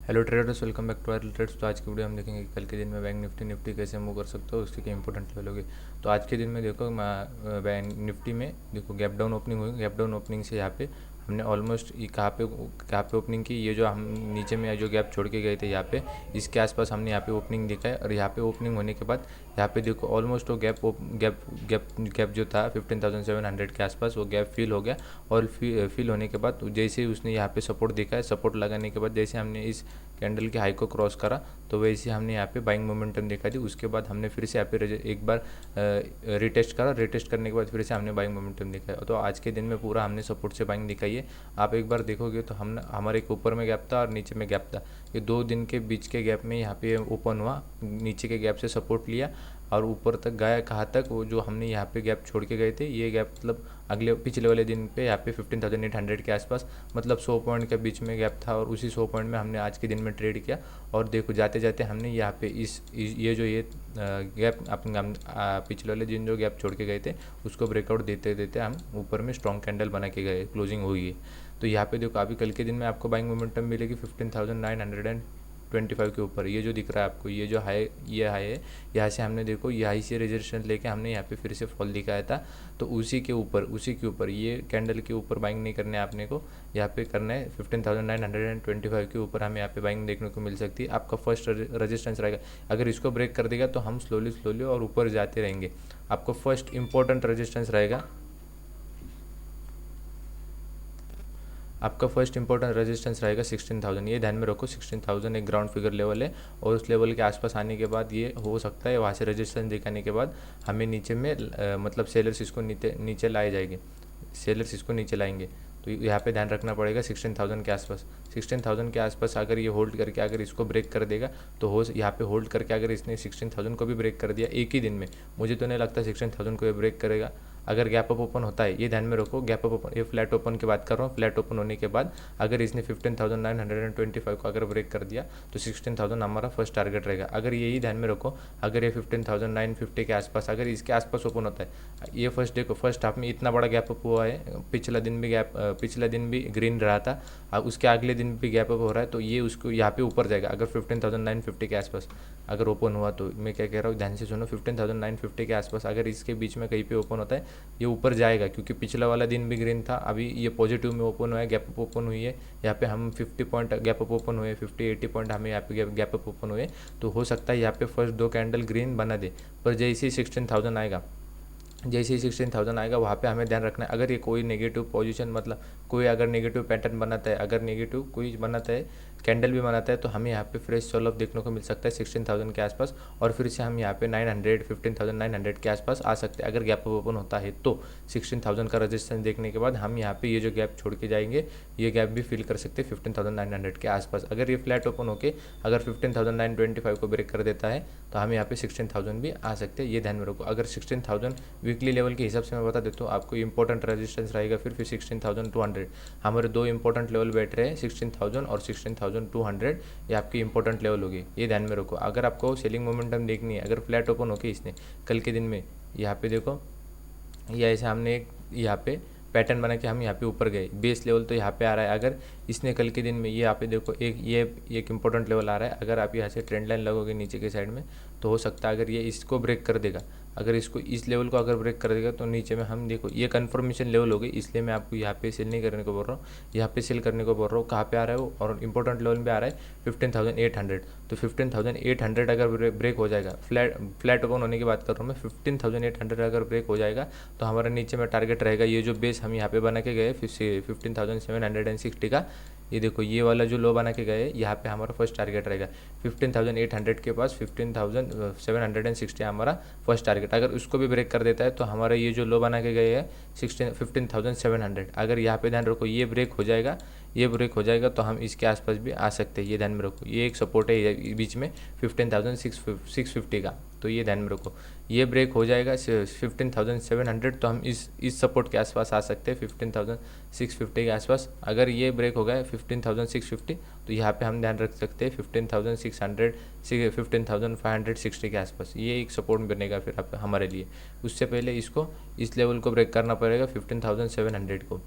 Hello traders, welcome back to our trades. तो आज की वीडियो हम देखेंगे कि कल के दिन में बैंक निफ्टी कैसे मूव कर सकते हो, उसकी क्या इंपॉर्टेंट लेवल होगी। तो आज के दिन में देखो बैंक निफ्टी में देखो गैप डाउन ओपनिंग हुई। गैप डाउन ओपनिंग से यहाँ पे हमने ऑलमोस्ट कहाँ पे ओपनिंग की, ये जो हम नीचे में जो गैप छोड़ के गए थे यहाँ पे, इसके आसपास हमने यहाँ पे ओपनिंग देखा है। और यहाँ पे ओपनिंग होने के बाद यहाँ पे देखो ऑलमोस्ट वो गैप गैप गैप गैप जो था 15,700 के आसपास, वो गैप फिल हो गया। और फिल होने के बाद जैसे ही उसने यहाँ पे सपोर्ट देखा है, सपोर्ट लगाने के बाद जैसे हमने इस कैंडल के हाई को क्रॉस करा, तो वैसे हमने यहाँ पे बाइंग मोमेंटम देखा थी। उसके बाद हमने फिर से यहाँ पे एक बार रिटेस्ट करा। रिटेस्ट करने के बाद फिर से हमने बाइंग मोमेंटम देखा है। तो आज के दिन में पूरा हमने सपोर्ट से बाइंग दिखाई है। आप एक बार देखोगे तो हमारे एक ऊपर में गैप था और नीचे में गैप था। ये 2 दिन के बीच के गैप में यहाँ पे ओपन हुआ, नीचे के गैप से सपोर्ट लिया और ऊपर तक गया। कहाँ तक? वो जो हमने यहाँ पे गैप छोड़ के गए थे, ये गैप मतलब पिछले वाले दिन पे यहाँ पे 15,800 के आसपास, मतलब 100 पॉइंट के बीच में गैप था। और उसी 100 पॉइंट में हमने आज के दिन में ट्रेड किया। और देखो जाते जाते हमने यहाँ पे ये गैप पिछले वाले दिन जो गैप छोड़ के गए थे, उसको ब्रेकआउट देते देते हम ऊपर में स्ट्रॉन्ग कैंडल बना के गए, क्लोजिंग हुई है। तो यहाँ पे देखो अभी कल के दिन में आपको बाइंग मोमेंटम मिलेगी 15,925 के ऊपर। ये जो दिख रहा है आपको, ये जो हाई, ये हाई है। यहाँ से हमने देखो यहाँ से रेजिस्टेंस लेके हमने यहाँ पे फिर से फॉल दिखाया था। तो उसी के ऊपर ये कैंडल के ऊपर बाइंग नहीं करना है आपने को, यहाँ पे करना है 15,925 के ऊपर हमें यहाँ पे बाइंग देखने को मिल सकती है। आपका फर्स्ट रेजिस्टेंस रहेगा। अगर इसको ब्रेक कर देगा तो हम स्लोली और ऊपर जाते रहेंगे। आपको फर्स्ट इंपॉर्टेंट रेजिस्टेंस रहेगा, आपका फर्स्ट इंपॉर्टेंट रेजिस्टेंस रहेगा 16,000। ये ध्यान में रखो, 16,000 एक ग्राउंड फिगर लेवल है। और उस लेवल के आसपास आने के बाद ये हो सकता है वहाँ से रेजिस्टेंस दिखाने के बाद हमें नीचे में मतलब सेलर्स इसको नीचे लाए जाएंगे, सेलर्स इसको नीचे लाएंगे। तो यहाँ पे ध्यान रखना पड़ेगा 16,000 के आसपास। 16,000 के आसपास अगर ये होल्ड करके अगर इसको ब्रेक कर देगा तो यहाँ पे होल्ड करके अगर इसने 16,000 को भी ब्रेक कर दिया एक ही दिन में, मुझे तो नहीं लगता 16,000 को ये ब्रेक करेगा। अगर गैप अप ओपन होता है, ये ध्यान में रखो, गैप अप ओपन, ये फ्लैट ओपन की बात कर रहा हूँ। फ्लैट ओपन होने के बाद अगर इसने 15,925 को अगर ब्रेक कर दिया तो 16,000 हमारा फर्स्ट टारगेट रहेगा। अगर यही ध्यान में रखो, अगर ये 15,950 के आसपास, अगर इसके आसपास ओपन होता है, ये देखो फर्स्ट हाफ में इतना बड़ा गैप अप हुआ है। पिछला दिन भी ग्रीन रहा था, उसके अगले दिन भी गैप अप हो रहा है। तो ये उसको यहाँ पे ऊपर जाएगा अगर 15,950 के आसपास अगर ओपन हुआ। तो मैं क्या कह रहा हूँ, ध्यान से सुनो, 15,950 के आसपास अगर इसके बीच में कहीं पे ओपन होता है, ये ऊपर जाएगा। क्योंकि पिछला वाला दिन भी ग्रीन था, अभी ये पॉजिटिव में ओपन हुआ है, गैप अप ओपन हुई है। यहाँ पे हम 50 पॉइंट गैप अप ओपन हुए, 50-80 पॉइंट हमें यहाँ पे गैप अप ओपन हुए। तो हो सकता है यहाँ पे फर्स्ट 2 कैंडल ग्रीन बना दे। पर जैसे ही 16,000 आएगा, वहाँ पे हमें ध्यान रखना है। अगर ये कोई नेगेटिव पोजीशन, मतलब कोई अगर नेगेटिव पैटर्न बनाता है, अगर नेगेटिव कोई बनाता है, कैंडल भी बनाता है, तो हमें यहाँ पे फ्रेश सेल ऑफ देखने को मिल सकता है 16,000 के आसपास। और फिर से हम यहाँ पे 15,900 के आसपास आ सकते हैं अगर गैप ओपन होता है। तो 16,000 का रजिस्टेंस देखने के बाद हम यहाँ पे ये जो गैप छोड़ के जाएंगे, ये गैप भी फिल कर सकते हैं 15,900 के आसपास। अगर ये फ्लैट ओपन होके अगर 15,925 को ब्रेक कर देता है तो हम यहाँ पे 16,000 भी आ सकते हैं। ये ध्यान में रखो। अगर 16,000 वीकली लेवल के हिसाब से मैं बता देता हूँ आपको, इंपॉर्टेंट रेजिस्टेंस रहेगा फिर 16,200। हमारे 2 इंपॉर्टेंट लेवल बैठ रहे हैं, 16,000 और 16,200। ये आपकी इंपॉर्टेंट लेवल होगी, ये ध्यान में रखो। अगर आपको सेलिंग मोमेंटम देखनी है, अगर फ्लैट ओपन होके इसने कल के दिन में यहाँ पे देखो, ये ऐसे हमने एक यहाँ पे पैटर्न बना के हम यहाँ पे ऊपर गए, बेस लेवल तो यहाँ पे आ रहा है। अगर इसने कल के दिन में ये यहाँ पे देखो एक इंपॉर्टेंट लेवल आ रहा है। अगर आप यहाँ से ट्रेंड लाइन लगोगे नीचे के साइड में, तो हो सकता है अगर ये इसको ब्रेक कर देगा, अगर इसको इस लेवल को अगर ब्रेक कर देगा तो नीचे में हम देखो ये कंफर्मेशन लेवल हो गई। इसलिए मैं आपको यहाँ पे सेल नहीं करने को बोल रहा हूँ, यहाँ पे सेल करने को बोल रहा हूँ। कहाँ पे आ रहा है वो, और इंपॉर्टेंट लेवल पे आ रहा है 15,800। तो 15,800 अगर ब्रेक हो जाएगा, फ्लैट ओपन होने की बात कर रहा हूँ मैं, 15,800 अगर ब्रेक हो जाएगा तो हमारा नीचे में टारगेट रहेगा ये जो बेस हम यहाँ पे बना के गए 15,760 का। ये देखो ये वाला जो लो बना के गए, यहाँ पे हमारा फर्स्ट टारगेट रहेगा 15,800 के पास 15,760 हमारा फर्स्ट टारगेट। अगर उसको भी ब्रेक कर देता है तो हमारा ये जो लो बना के गए है 15,700, अगर यहाँ पे ध्यान रखो ये ब्रेक हो जाएगा, ये ब्रेक हो जाएगा तो हम इसके आसपास भी आ सकते हैं। ये ध्यान में रखो, ये एक सपोर्ट है बीच में 15,650 का। तो ये ध्यान में रखो, ये ब्रेक हो जाएगा 15,700 तो हम इस सपोर्ट के आसपास आ सकते हैं 15,650 के आसपास। अगर ये ब्रेक हो गया 15,650 तो यहाँ पे हम ध्यान रख सकते हैं 15,600 से 15,560 के आसपास। ये एक सपोर्ट बनेगा फिर आप हमारे लिए। उससे पहले इसको इस लेवल को ब्रेक करना पड़ेगा 15,700 को।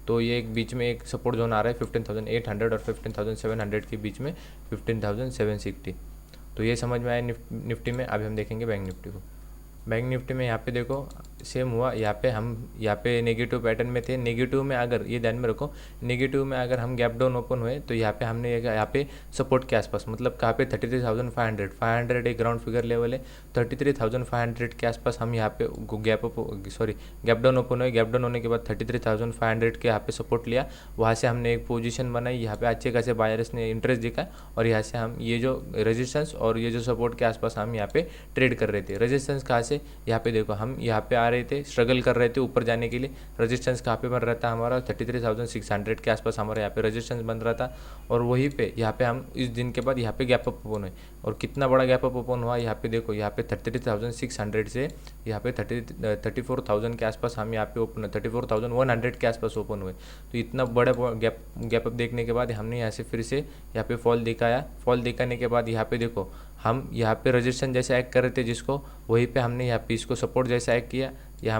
तो ये एक बीच में एक सपोर्ट जोन आ रहा है 15,800 और 15,700 के बीच में 15,760। तो ये समझ में आया निफ्टी में। अभी हम देखेंगे बैंक निफ्टी को। बैंक निफ्टी में यहाँ पे देखो सेम हुआ, यहाँ पे नेगेटिव पैटर्न में थे। नेगेटिव में अगर ये ध्यान में रखो, नेगेटिव में अगर हम गैप डाउन ओपन हुए तो यहाँ पे हमने यहाँ पे सपोर्ट के आसपास, मतलब कहाँ पे 33,500 एक ग्राउंड फिगर लेवल है, 33,500 के आसपास हम यहाँ पे गैप डाउन ओपन हुए। गैप डाउन होने के बाद 33,500 के यहाँ पे सपोर्ट लिया, वहाँ से हमने एक पोजीशन बनाई। यहाँ पे अच्छे खासे बायर्स ने इंटरेस्ट दिखा और यहाँ से हम ये जो रेजिस्टेंस और ये जो सपोर्ट के आसपास हम यहाँ पे ट्रेड कर रहे थे। रेजिस्टेंस कहाँ से, यहाँ पे देखो हम यहाँ पे आ रहे थे, स्ट्रगल कर रहे थे ऊपर जाने के लिए। रेजिस्टेंस कहाँ पे बन रहा था हमारा 33,600 के आसपास हमारे यहाँ पे रेजिस्टेंस बन रहा था। और वहीं पे यहाँ पे हम इस दिन के बाद यहाँ पे गैप अप ओपन हुए। और कितना बड़ा गैप अप ओपन हुआ, यहाँ पे देखो, यहाँ पे 33,600 से यहाँ पे 34,000 के आसपास हम यहाँ पे ओपन 34,100 के आसपास ओपन हुए। तो इतना बड़ा गैप अप देखने के बाद हमने यहाँ से फिर से यहाँ पे फॉल दिखाया। फॉल दिखाने के बाद यहाँ पे देखो हम यहाँ पे रेजिस्टेंस जैसे एक्ट कर रहे थे जिसको, वहीं पे हमने यहाँ पे इसको सपोर्ट जैसा एक्ट किया। यह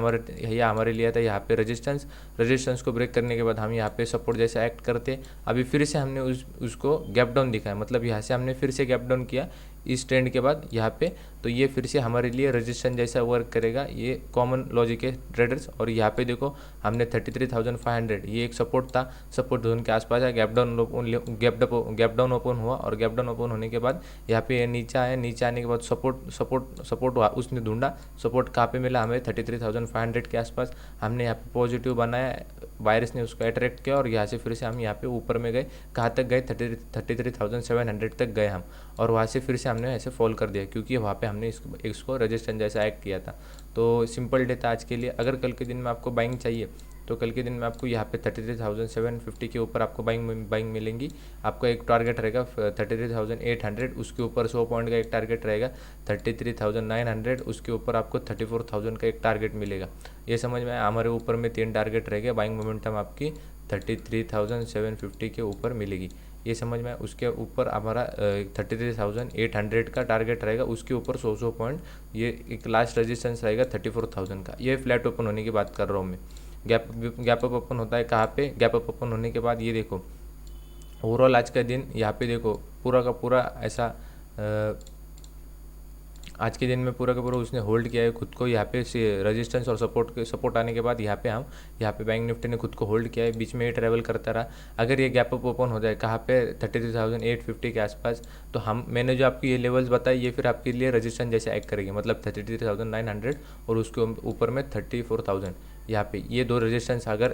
हमारे लिया था यहाँ पे रेजिस्टेंस को ब्रेक करने के बाद हम यहाँ पे सपोर्ट जैसा एक्ट करते। अभी फिर से हमने उसको गैप डाउन दिखाया, मतलब यहाँ से हमने फिर से गैप डाउन किया इस ट्रेंड के बाद यहाँ पे। तो ये फिर से हमारे लिए रेजिस्टेंस जैसा वर्क करेगा, ये कॉमन लॉजिक है ट्रेडर्स। और यहाँ पे देखो हमने 33,500 ये एक सपोर्ट था, सपोर्ट जोन के आसपास है। गैप डाउन ओपन हुआ और गैप डाउन ओपन होने के बाद यहाँ पे ये नीचे आया। नीचे आने के बाद सपोर्ट हुआ, उसने ढूंढा। सपोर्ट कहाँ पे मिला हमें 33,500 के आसपास। हमने यहाँ पे पॉजिटिव बनाया, वायरस ने उसको अट्रैक्ट किया और यहाँ से फिर से हम यहाँ पे ऊपर में गए। कहाँ तक गए 33,700 तक गए हम। और वहाँ से फिर से हमने ऐसे फॉल कर दिया क्योंकि वहाँ पे हमने इसको रेजिस्टेंस जैसा एक्ट किया था। तो सिंपल डे था आज के लिए। अगर कल के दिन में आपको बाइंग चाहिए तो कल के दिन में आपको यहाँ पे 33,750 के ऊपर आपको बाइंग मिलेंगी। आपका एक टारगेट रहेगा 33,800, उसके ऊपर 100 पॉइंट का एक टारगेट रहेगा 33,900, उसके ऊपर आपको 34,000 का एक टारगेट मिलेगा। ये समझ में आया। हमारे ऊपर में 3 टारगेट रहेगा। बाइंग मोमेंटम आपकी 33,750 के ऊपर मिलेगी, ये समझ में। उसके ऊपर हमारा 33,800 का टारगेट रहेगा, उसके ऊपर 100 पॉइंट ये एक लास्ट रेजिस्टेंस रहेगा 34,000 का। ये फ्लैट ओपन होने की बात कर रहा हूँ मैं। गैप अप ओपन होता है कहाँ पे, गैप अप ओपन होने के बाद ये देखो ओवरऑल आज का दिन यहाँ पे देखो पूरा का पूरा ऐसा आज के दिन में पूरा का पूरा उसने होल्ड किया है खुद को। यहाँ पे रेजिस्टेंस और सपोर्ट आने के बाद यहाँ पे बैंक निफ्टी ने खुद को होल्ड किया है, बीच में ये ट्रैवल करता रहा। अगर ये गैप अप ओपन हो जाए कहाँ पे 33,850 के आसपास, तो मैंने जो आपकी ये लेवल्स बताई ये फिर आपके लिए रेजिस्टेंस जैसे एक्ट करेंगे, मतलब 33,900 और उसके ऊपर में 34,000। यहाँ पे ये दो रेजिस्टेंस अगर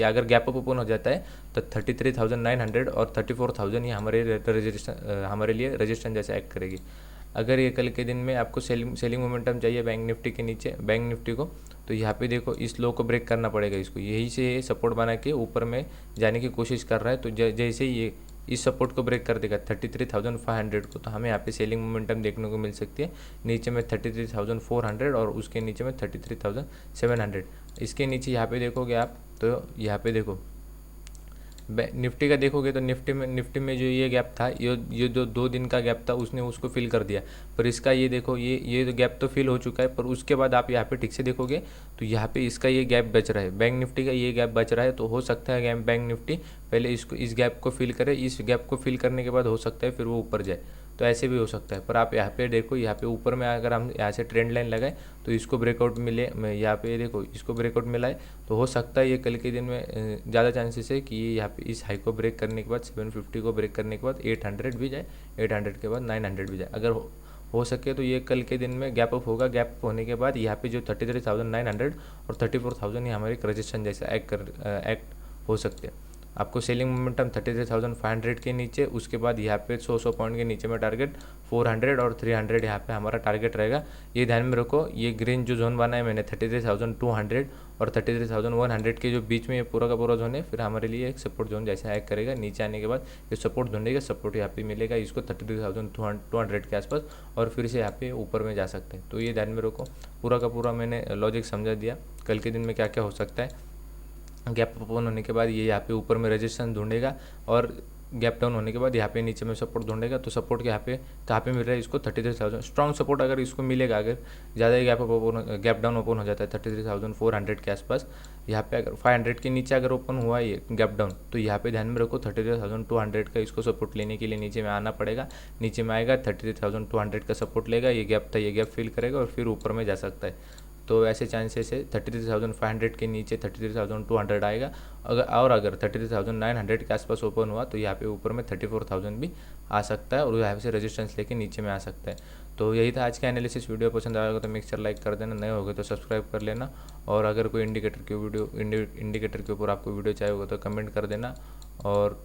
अगर गैप अप ओपन हो जाता है तो 33,900 और 34,000 ये हमारे लिए रेजिस्टेंस जैसे एक्ट करेगी। अगर ये कल के दिन में आपको सेलिंग मोमेंटम चाहिए बैंक निफ्टी के नीचे, बैंक निफ्टी को, तो यहाँ पे देखो इस लो को ब्रेक करना पड़ेगा इसको। यही से ये सपोर्ट बना के ऊपर में जाने की कोशिश कर रहा है। तो जैसे ये इस सपोर्ट को ब्रेक कर देगा 33,500 को, तो हमें यहाँ पे सेलिंग मोमेंटम देखने को मिल सकती है। नीचे में 33,400 और उसके नीचे में 33,700। इसके नीचे यहाँ पे देखोगे आप तो यहाँ पे देखो निफ्टी का देखोगे तो निफ्टी में जो ये गैप था, ये जो 2 दिन का गैप था उसने उसको फिल कर दिया। पर इसका ये देखो ये जो गैप तो फिल हो चुका है, पर उसके बाद आप यहाँ पे ठीक से देखोगे तो यहाँ पे इसका ये गैप बच रहा है, बैंक निफ्टी का ये गैप बच रहा है। तो हो सकता है बैंक निफ्टी पहले इस गैप को फिल करे, इस गैप को फिल करने के बाद हो सकता है फिर वो ऊपर जाए, तो ऐसे भी हो सकता है। पर आप यहाँ पे देखो, यहाँ पे ऊपर में अगर हम यहाँ से ट्रेंड लाइन लगाए तो इसको ब्रेकआउट मिले, यहाँ पे देखो इसको ब्रेकआउट मिला है, तो हो सकता है ये कल के दिन में ज़्यादा चांसेस है कि ये यहाँ पे इस हाई को ब्रेक करने के बाद 750 को ब्रेक करने के बाद 800 भी जाए, 800 के बाद 900 भी जाए। अगर हो सके तो ये कल के दिन में गैप अप होगा। गैप अप होने के बाद यहाँ पे जो 33,900 और 34,000 ये हमारे एक रजिस्ट्रेशन जैसा एक्ट हो सकते हैं। आपको सेलिंग मोमेंटम 33,500 के नीचे, उसके बाद यहाँ पे 100 पॉइंट के नीचे में टारगेट 400 और 300 यहाँ पे हमारा टारगेट रहेगा। ये ध्यान में रखो, ये ग्रीन जो जोन बना है मैंने 33,200 और 33,100 के जो बीच में ये पूरा का पूरा जोन है, फिर हमारे लिए एक सपोर्ट जोन जैसा एक्ट करेगा। नीचे आने के बाद ये सपोर्ट ढूंढेगा, सपोर्ट यहाँ पे मिलेगा इसको 33,200 के आसपास और फिर से यहाँ पे ऊपर में जा सकते हैं। तो ये ध्यान में रखो, पूरा का पूरा मैंने लॉजिक समझा दिया कल के दिन में क्या क्या हो सकता है। गैप ओपन होने के बाद ये यहाँ पे ऊपर में रेजिस्टेंस ढूंढेगा और गैप डाउन होने के बाद यहाँ पे नीचे में सपोर्ट ढूंढेगा, तो सपोर्ट के यहाँ पे कहाँ पे मिल रहा है इसको 33,000 स्ट्रॉन्ग सपोर्ट अगर इसको मिलेगा, अगर ज़्यादा ही गैप डाउन ओपन हो जाता है 33,400 के आसपास, यहाँ पे अगर 500 के नीचे अगर ओपन हुआ ये गैप डाउन, तो यहाँ पे ध्यान में रखो 33,200 का इसको सपोर्ट लेने के लिए नीचे में आना पड़ेगा। नीचे में आएगा 33,200 का सपोर्ट लेगा, ये गैप था, ये गैप फिल करेगा और फिर ऊपर में जा सकता है। तो ऐसे चांसेस है 33,500 के नीचे 33,200 आएगा। अगर 33,900 के आसपास ओपन हुआ तो यहाँ पे ऊपर में 34,000 भी आ सकता है और यहाँ से रेजिस्टेंस लेके नीचे में आ सकता है। तो यही था आज का एनालिसिस। वीडियो पसंद आएगा तो मिक्सचर लाइक कर देना, नए होगे तो सब्सक्राइब कर लेना, और अगर कोई इंडिकेटर के ऊपर आपको वीडियो चाहिए होगा तो कमेंट कर देना। और